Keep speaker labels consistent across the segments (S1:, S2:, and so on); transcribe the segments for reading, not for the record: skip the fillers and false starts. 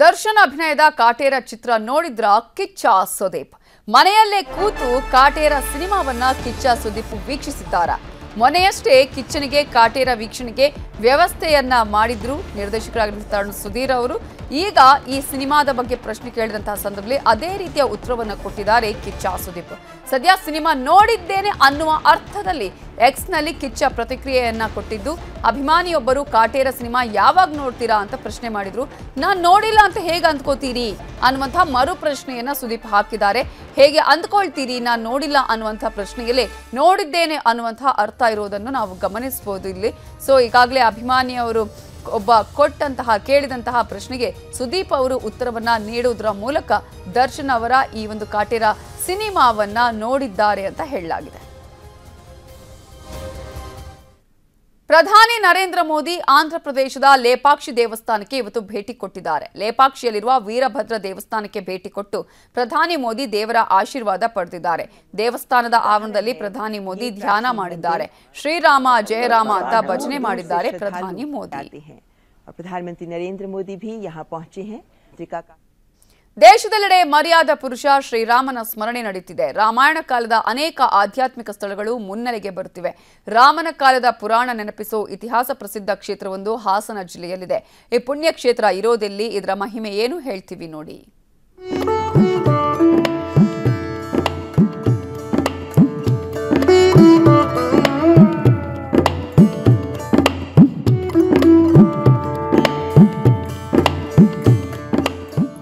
S1: ದರ್ಶನ್ ಅಭಿನಯದ ಕಾಟೇರ ಚಿತ್ರ ನೋಡಿದ್ರ ಕಿಚ್ಚ ಸುದೀಪ್ ಮನೆಯಲ್ಲೇ ಕೂತು ಕಾಟೇರ ಸಿನಿಮಾವನ್ನ ಕಿಚ್ಚ ಸುದೀಪ್ ವೀಕ್ಷಿಸಿದ್ದಾರೆ. ಮೊನ್ನೆಯಷ್ಟೇ ಕಿಚ್ಚನಿಗೆ ಕಾಟೇರ ವೀಕ್ಷಣೆಗೆ ವ್ಯವಸ್ಥೆಯನ್ನ ಮಾಡಿದ್ರು ನಿರ್ದೇಶಕರಾಗಿದ್ದ ಸುಧೀರ್ ಅವರು. ಈಗ ಈ ಸಿನಿಮಾದ ಬಗ್ಗೆ ಪ್ರಶ್ನೆ ಕೇಳಿದಂತಹ ಸಂದರ್ಭದಲ್ಲಿ ಅದೇ ರೀತಿಯ ಉತ್ತರವನ್ನು ಕೊಟ್ಟಿದ್ದಾರೆ ಕಿಚ್ಚ ಸುದೀಪ್. ಸದ್ಯ ಸಿನಿಮಾ ನೋಡಿದ್ದೇನೆ ಅನ್ನುವ ಅರ್ಥದಲ್ಲಿ ಎಕ್ಸ್ ನಲ್ಲಿ ಕಿಚ್ಚ ಪ್ರತಿಕ್ರಿಯೆಯನ್ನ ಕೊಟ್ಟಿದ್ದು, ಅಭಿಮಾನಿಯೊಬ್ಬರು ಕಾಟೇರ ಸಿನಿಮಾ ಯಾವಾಗ ನೋಡ್ತೀರಾ ಅಂತ ಪ್ರಶ್ನೆ ಮಾಡಿದ್ರು. ನಾನು ನೋಡಿಲ್ಲ ಅಂತ ಹೇಗೆ ಅಂದ್ಕೋತೀರಿ ಅನ್ನುವಂಥ ಮರು ಪ್ರಶ್ನೆಯನ್ನ ಸುದೀಪ್ ಹಾಕಿದ್ದಾರೆ. ಹೇಗೆ ಅಂದ್ಕೊಳ್ತೀರಿ ನಾನು ನೋಡಿಲ್ಲ ಅನ್ನುವಂಥ ಪ್ರಶ್ನೆಯಲ್ಲಿ ನೋಡಿದ್ದೇನೆ ಅನ್ನುವಂಥ ಅರ್ಥ ಇರೋದನ್ನು ನಾವು ಗಮನಿಸಬಹುದು ಇಲ್ಲಿ. ಸೊ ಈಗಾಗಲೇ ಅಭಿಮಾನಿಯವರು ಒಬ್ಬ ಕೇಳಿದಂತಹ ಪ್ರಶ್ನೆಗೆ ಸುದೀಪ್ ಅವರು ಉತ್ತರವನ್ನ ನೀಡುವುದರ ಮೂಲಕ ದರ್ಶನ್ ಅವರ ಈ ಒಂದು ಕಾಟೇರ ಸಿನಿಮಾವನ್ನ ನೋಡಿದ್ದಾರೆ ಅಂತ ಹೇಳಲಾಗಿದೆ. ಪ್ರಧಾನಿ ನರೇಂದ್ರ ಮೋದಿ ಆಂಧ್ರ ಪ್ರದೇಶದ ಲೇಪಾಕ್ಷಿ ದೇವಸ್ಥಾನಕ್ಕೆ ಇವತ್ತು ಭೇಟಿ ಕೊಟ್ಟಿದ್ದಾರೆ. ಲೇಪಾಕ್ಷಿಯಲ್ಲಿರುವ ವೀರಭದ್ರ ದೇವಸ್ಥಾನಕ್ಕೆ ಭೇಟಿ ಕೊಟ್ಟು ಪ್ರಧಾನಿ ಮೋದಿ ದೇವರ ಆಶೀರ್ವಾದ ಪಡೆದಿದ್ದಾರೆ. ದೇವಸ್ಥಾನದ ಆವರಣದಲ್ಲಿ ಪ್ರಧಾನಿ ಮೋದಿ ಧ್ಯಾನ ಮಾಡಿದ್ದಾರೆ. ಶ್ರೀರಾಮ ಜಯರಾಮ ಅಂತ ಭಜನೆ ಮಾಡಿದ್ದಾರೆ ಪ್ರಧಾನಿ ಮೋದಿ.
S2: ಪ್ರಧಾನಮಂತ್ರಿ ನರೇಂದ್ರ ಮೋದಿ भी यहाँ पहुंचे हैं.
S1: ದೇಶದೆಲ್ಲೆಡೆ ಮರ್ಯಾದ ಪುರುಷ ಶ್ರೀರಾಮನ ಸ್ಮರಣೆ ನಡೆಯುತ್ತಿದೆ. ರಾಮಾಯಣ ಕಾಲದ ಅನೇಕ ಆಧ್ಯಾತ್ಮಿಕ ಸ್ಥಳಗಳು ಮುನ್ನೆಲೆಗೆ ಬರುತ್ತಿವೆ. ರಾಮನ ಕಾಲದ ಪುರಾಣ ನೆನಪಿಸೋ ಇತಿಹಾಸ ಪ್ರಸಿದ್ಧ ಕ್ಷೇತ್ರವೊಂದು ಹಾಸನ ಜಿಲ್ಲೆಯಲ್ಲಿದೆ. ಈ ಪುಣ್ಯ ಕ್ಷೇತ್ರ ಇರೋದೆಲ್ಲಿ, ಇದರ ಮಹಿಮೆ ಏನು ಹೇಳ್ತೀವಿ ನೋಡಿ.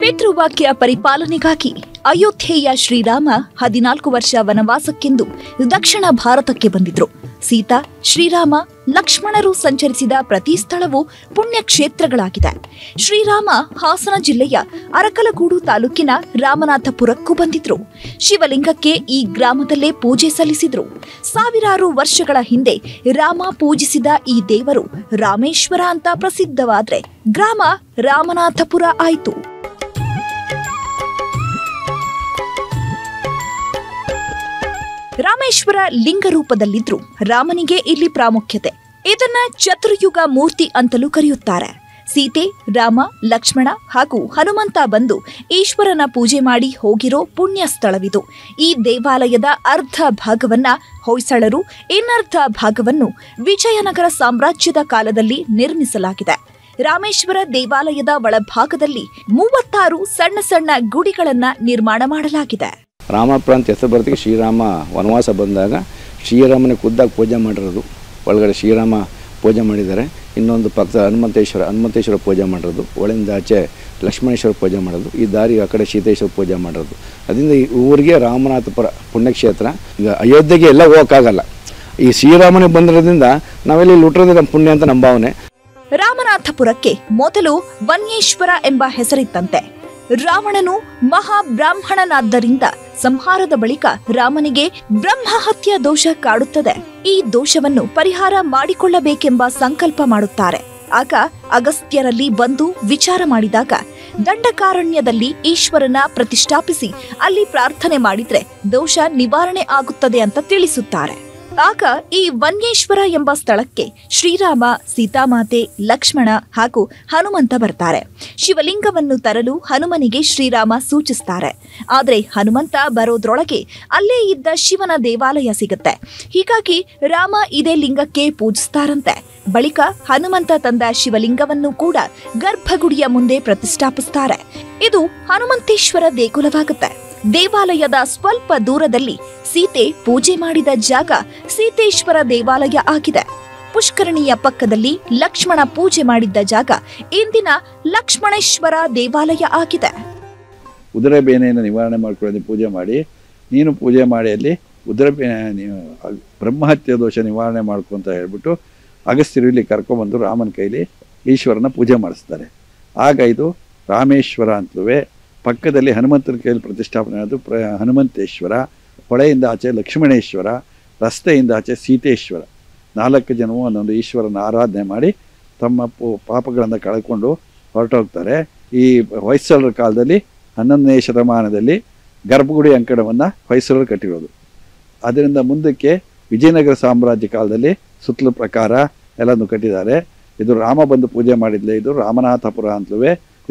S3: ಪಿತೃವಾಕ್ಯ ಪರಿಪಾಲನೆಗಾಗಿ ಅಯೋಧ್ಯೆಯ ಶ್ರೀರಾಮ 14 ವರ್ಷ ವನವಾಸಕ್ಕೆಂದು ದಕ್ಷಿಣ ಭಾರತಕ್ಕೆ ಬಂದಿದ್ರು. ಸೀತಾ, ಶ್ರೀರಾಮ, ಲಕ್ಷ್ಮಣರು ಸಂಚರಿಸಿದ ಪ್ರತಿ ಸ್ಥಳವೂ ಪುಣ್ಯಕ್ಷೇತ್ರಗಳಾಗಿದೆ. ಶ್ರೀರಾಮ ಹಾಸನ ಜಿಲ್ಲೆಯ ಅರಕಲಗೂಡು ತಾಲೂಕಿನ ರಾಮನಾಥಪುರಕ್ಕೂ ಬಂದಿದ್ರು. ಶಿವಲಿಂಗಕ್ಕೆ ಈ ಗ್ರಾಮದಲ್ಲೇ ಪೂಜೆ ಸಲ್ಲಿಸಿದ್ರು. ಸಾವಿರಾರು ವರ್ಷಗಳ ಹಿಂದೆ ರಾಮ ಪೂಜಿಸಿದ ಈ ದೇವರು ರಾಮೇಶ್ವರ ಅಂತ ಪ್ರಸಿದ್ಧವಾದ್ರೆ ಗ್ರಾಮ ರಾಮನಾಥಪುರ ಆಯಿತು. ರಾಮೇಶ್ವರ ಲಿಂಗ ರೂಪದಲ್ಲಿದ್ರು ರಾಮನಿಗೆ ಇಲ್ಲಿ ಪ್ರಾಮುಖ್ಯತೆ. ಇದನ್ನ ಚತುರ್ಯುಗ ಮೂರ್ತಿ ಅಂತಲೂ ಕರೆಯುತ್ತಾರೆ. ಸೀತೆ, ರಾಮ, ಲಕ್ಷ್ಮಣ ಹಾಗೂ ಹನುಮಂತ ಬಂದು ಈಶ್ವರನ ಪೂಜೆ ಮಾಡಿ ಹೋಗಿರೋ ಪುಣ್ಯ ಸ್ಥಳವಿದು. ಈ ದೇವಾಲಯದ ಅರ್ಧ ಭಾಗವನ್ನ ಹೊಯ್ಸಳರು, ಇನ್ನರ್ಧ ಭಾಗವನ್ನು ವಿಜಯನಗರ ಸಾಮ್ರಾಜ್ಯದ ಕಾಲದಲ್ಲಿ ನಿರ್ಮಿಸಲಾಗಿದೆ. ರಾಮೇಶ್ವರ ದೇವಾಲಯದ ಒಳಭಾಗದಲ್ಲಿ 36 ಸಣ್ಣ ಸಣ್ಣ ಗುಡಿಗಳನ್ನ ನಿರ್ಮಾಣ ಮಾಡಲಾಗಿದೆ.
S4: ರಾಮಪುರ ಅಂತ ಹೆಸರು ಬರೋದಕ್ಕೆ ಶ್ರೀರಾಮ ವನವಾಸ ಬಂದಾಗ ಶ್ರೀರಾಮನ ಖುದ್ದಾಗಿ ಪೂಜೆ ಮಾಡಿರೋದು. ಒಳಗಡೆ ಶ್ರೀರಾಮ ಪೂಜೆ ಮಾಡಿದ್ದಾರೆ. ಇನ್ನೊಂದು ಪಕ್ಕದ ಹನುಮಂತೇಶ್ವರ ಪೂಜೆ ಮಾಡಿರೋದು. ಒಳಗಿಂದ ಆಚೆ ಲಕ್ಷ್ಮಣೇಶ್ವರ ಪೂಜೆ ಮಾಡೋದು. ಈ ದಾರಿ ಆ ಕಡೆ ಸೀತೇಶ್ವರ ಪೂಜೆ ಮಾಡೋದು. ಅದರಿಂದ ಈ ಊರಿಗೆ ರಾಮನಾಥಪುರ ಪುಣ್ಯಕ್ಷೇತ್ರ. ಈಗ ಅಯೋಧ್ಯೆಗೆ ಎಲ್ಲ ಹೋಗೋಕ್ಕಾಗಲ್ಲ. ಈ ಶ್ರೀರಾಮನಿಗೆ ಬಂದಿರೋದ್ರಿಂದ ನಾವೆಲ್ಲಿ ಲುಟ್ರೋದೇ ನಮ್ಮ ಪುಣ್ಯ ಅಂತ ನಮ್ಮ ಭಾವನೆ.
S3: ರಾಮನಾಥಪುರಕ್ಕೆ ಮೊದಲು ವನ್ಯೇಶ್ವರ ಎಂಬ ಹೆಸರಿತ್ತಂತೆ. ರಾವಣನು ಮಹಾಬ್ರಾಹ್ಮಣನಾದ್ದರಿಂದ ಸಂಹಾರದ ಬಳಿಕ ರಾಮನಿಗೆ ಬ್ರಹ್ಮಹತ್ಯ ದೋಷ ಕಾಡುತ್ತದೆ. ಈ ದೋಷವನ್ನು ಪರಿಹಾರ ಮಾಡಿಕೊಳ್ಳಬೇಕೆಂಬ ಸಂಕಲ್ಪ ಮಾಡುತ್ತಾರೆ. ಆಗ ಅಗಸ್ತ್ಯರಲ್ಲಿ ಬಂದು ವಿಚಾರ ಮಾಡಿದಾಗ ದಂಡಕಾರಣ್ಯದಲ್ಲಿ ಈಶ್ವರನ ಪ್ರತಿಷ್ಠಾಪಿಸಿ ಅಲ್ಲಿ ಪ್ರಾರ್ಥನೆ ಮಾಡಿದ್ರೆ ದೋಷ ನಿವಾರಣೆ ಆಗುತ್ತದೆ ಅಂತ ತಿಳಿಸುತ್ತಾರೆ. ಆಗ ಈ ವನ್ಯೇಶ್ವರ ಎಂಬ ಸ್ಥಳಕ್ಕೆ ಶ್ರೀರಾಮ, ಸೀತಾಮಾತೆ, ಲಕ್ಷ್ಮಣ ಹಾಗೂ ಹನುಮಂತ ಬರ್ತಾರೆ. ಶಿವಲಿಂಗವನ್ನು ತರಲು ಹನುಮನಿಗೆ ಶ್ರೀರಾಮ ಸೂಚಿಸ್ತಾರೆ. ಆದ್ರೆ ಹನುಮಂತ ಬರೋದ್ರೊಳಗೆ ಅಲ್ಲೇ ಇದ್ದ ಶಿವನ ದೇವಾಲಯ ಸಿಗುತ್ತೆ. ಹೀಗಾಗಿ ರಾಮ ಇದೇ ಲಿಂಗಕ್ಕೆ ಪೂಜಿಸ್ತಾರಂತೆ. ಬಳಿಕ ಹನುಮಂತ ತಂದ ಶಿವಲಿಂಗವನ್ನು ಕೂಡ ಗರ್ಭಗುಡಿಯ ಮುಂದೆ ಪ್ರತಿಷ್ಠಾಪಿಸ್ತಾರೆ. ಇದು ಹನುಮಂತೇಶ್ವರ ದೇಗುಲವಾಗುತ್ತೆ. ದೇವಾಲಯದ ಸ್ವಲ್ಪ ದೂರದಲ್ಲಿ ಸೀತೆ ಪೂಜೆ ಮಾಡಿದ ಜಾಗ ಸೀತೇಶ್ವರ ದೇವಾಲಯ ಆಗಿದೆ. ಪುಷ್ಕರಣಿಯ ಪಕ್ಕದಲ್ಲಿ ಲಕ್ಷ್ಮಣ ಪೂಜೆ ಮಾಡಿದ್ದ ಜಾಗ ಇಂದಿನ ಲಕ್ಷ್ಮಣೇಶ್ವರ ದೇವಾಲಯ ಆಗಿದೆ.
S5: ಉದರ ಬೇನೆಯನ್ನು ನಿವಾರಣೆ ಮಾಡ್ಕೊಳ್ಳೋದು ಪೂಜೆ ಮಾಡಿ, ನೀನು ಪೂಜೆ ಮಾಡಿ ಅಲ್ಲಿ ಉದರ ಬ್ರಹ್ಮಹತ್ಯೆ ದೋಷ ನಿವಾರಣೆ ಮಾಡ್ಕೊ ಅಂತ ಹೇಳ್ಬಿಟ್ಟು ಅಗಸ್ತ್ಯರು ಇಲ್ಲಿ ಕರ್ಕೊಂಡ್ಬಂದು ರಾಮನ ಕೈಲಿ ಈಶ್ವರನ ಪೂಜೆ ಮಾಡಿಸ್ತಾರೆ. ಆಗ ಇದು ರಾಮೇಶ್ವರ ಅಂತಲೂ, ಪಕ್ಕದಲ್ಲಿ ಹನುಮಂತನ ಕೈಯಲ್ಲಿ ಪ್ರತಿಷ್ಠಾಪನೆ ಆದ ಹನುಮಂತೇಶ್ವರ, ಹೊಳೆಯಿಂದ ಆಚೆ ಲಕ್ಷ್ಮಣೇಶ್ವರ, ರಸ್ತೆಯಿಂದ ಆಚೆ ಸೀತೇಶ್ವರ. 4 ಜನವು ಒಂದೊಂದು ಈಶ್ವರನ ಆರಾಧನೆ ಮಾಡಿ ತಮ್ಮ ಪಾಪಗಳನ್ನು ಕಳ್ಕೊಂಡು ಹೊರಟೋಗ್ತಾರೆ. ಈ ಹೊಯ್ಸಳರ ಕಾಲದಲ್ಲಿ 11ನೇ ಶತಮಾನದಲ್ಲಿ ಗರ್ಭಗುಡಿ ಅಂಕಣವನ್ನು ಹೊಯ್ಸಳರು ಕಟ್ಟಿರೋದು. ಅದರಿಂದ ಮುಂದಕ್ಕೆ ವಿಜಯನಗರ ಸಾಮ್ರಾಜ್ಯ ಕಾಲದಲ್ಲಿ ಸುತ್ತಲ ಪ್ರಕಾರ ಎಲ್ಲನೂ ಕಟ್ಟಿದ್ದಾರೆ. ಇದು ರಾಮ ಬಂದು ಪೂಜೆ ಮಾಡಿದ್ಲೆ. ಇದು ರಾಮನಾಥಪುರ ಅಂತಲೂ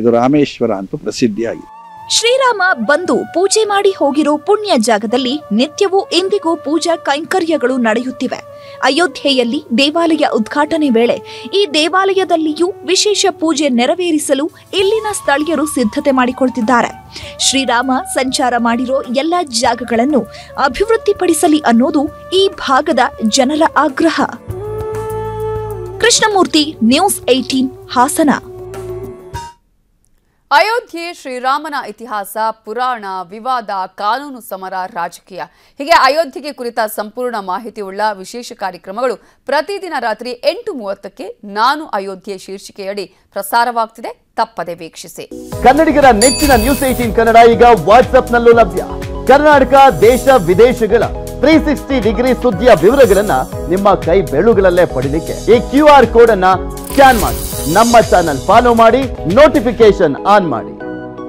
S5: ಇದು ರಾಮೇಶ್ವರ ಅಂತೂ ಪ್ರಸಿದ್ಧಿಯಾಗಿದೆ.
S3: ಶ್ರೀರಾಮ ಬಂದು ಪೂಜೆ ಮಾಡಿ ಹೋಗಿರೋ ಪುಣ್ಯ ಜಾಗದಲ್ಲಿ ನಿತ್ಯವೂ ಇಂದಿಗೂ ಪೂಜಾ ಕೈಂಕರ್ಯಗಳು ನಡೆಯುತ್ತಿವೆ. ಅಯೋಧ್ಯೆಯಲ್ಲಿ ದೇವಾಲಯ ಉದ್ಘಾಟನೆ ವೇಳೆ ಈ ದೇವಾಲಯದಲ್ಲಿಯೂ ವಿಶೇಷ ಪೂಜೆ ನೆರವೇರಿಸಲು ಇಲ್ಲಿನ ಸ್ಥಳೀಯರು ಸಿದ್ಧತೆ ಮಾಡಿಕೊಳ್ತಿದ್ದಾರೆ. ಶ್ರೀರಾಮ ಸಂಚಾರ ಮಾಡಿರೋ ಎಲ್ಲ ಜಾಗಗಳನ್ನು ಅಭಿವೃದ್ಧಿಪಡಿಸಲಿ ಅನ್ನೋದು ಈ ಭಾಗದ ಜನರ ಆಗ್ರಹ. ಕೃಷ್ಣಮೂರ್ತಿ, ನ್ಯೂಸ್ 18 ಹಾಸನ.
S1: ಅಯೋಧ್ಯೆ, ಶ್ರೀರಾಮನ ಇತಿಹಾಸ, ಪುರಾಣ, ವಿವಾದ, ಕಾನೂನು ಸಮರ, ರಾಜಕೀಯ ಹೀಗೆ ಅಯೋಧ್ಯೆಗೆ ಕುರಿತ ಸಂಪೂರ್ಣ ಮಾಹಿತಿ ಉಳ್ಳ ವಿಶೇಷ ಕಾರ್ಯಕ್ರಮಗಳು ಪ್ರತಿದಿನ ರಾತ್ರಿ 8:30ಕ್ಕೆ ನಾನು ಅಯೋಧ್ಯೆ ಶೀರ್ಷಿಕೆಯಡಿ ಪ್ರಸಾರವಾಗ್ತಿದೆ. ತಪ್ಪದೆ ವೀಕ್ಷಿಸಿ.
S6: ಕನ್ನಡಿಗರ ನೆಚ್ಚಿನ ನ್ಯೂಸ್ 18 ಕನ್ನಡ ಈಗ ವಾಟ್ಸ್ಆಪ್ನಲ್ಲೂ ಲಭ್ಯ. ಕರ್ನಾಟಕ, ದೇಶ ವಿದೇಶಗಳ 360 ಡಿಗ್ರಿ ಸುದ್ದಿಯ ವಿವರಗಳನ್ನ ನಿಮ್ಮ ಕೈ ಬೆರಳುಗಳಲ್ಲೇ ಪಡಿಲಿಕ್ಕೆ ಈ QR ಕೋಡ್ ಅನ್ನ ಸ್ಕ್ಯಾನ್ ಮಾಡಿ ನಮ್ಮ ಚಾನಲ್ ಫಾಲೋ ಮಾಡಿ, ನೋಟಿಫಿಕೇಶನ್ ಆನ್ ಮಾಡಿ.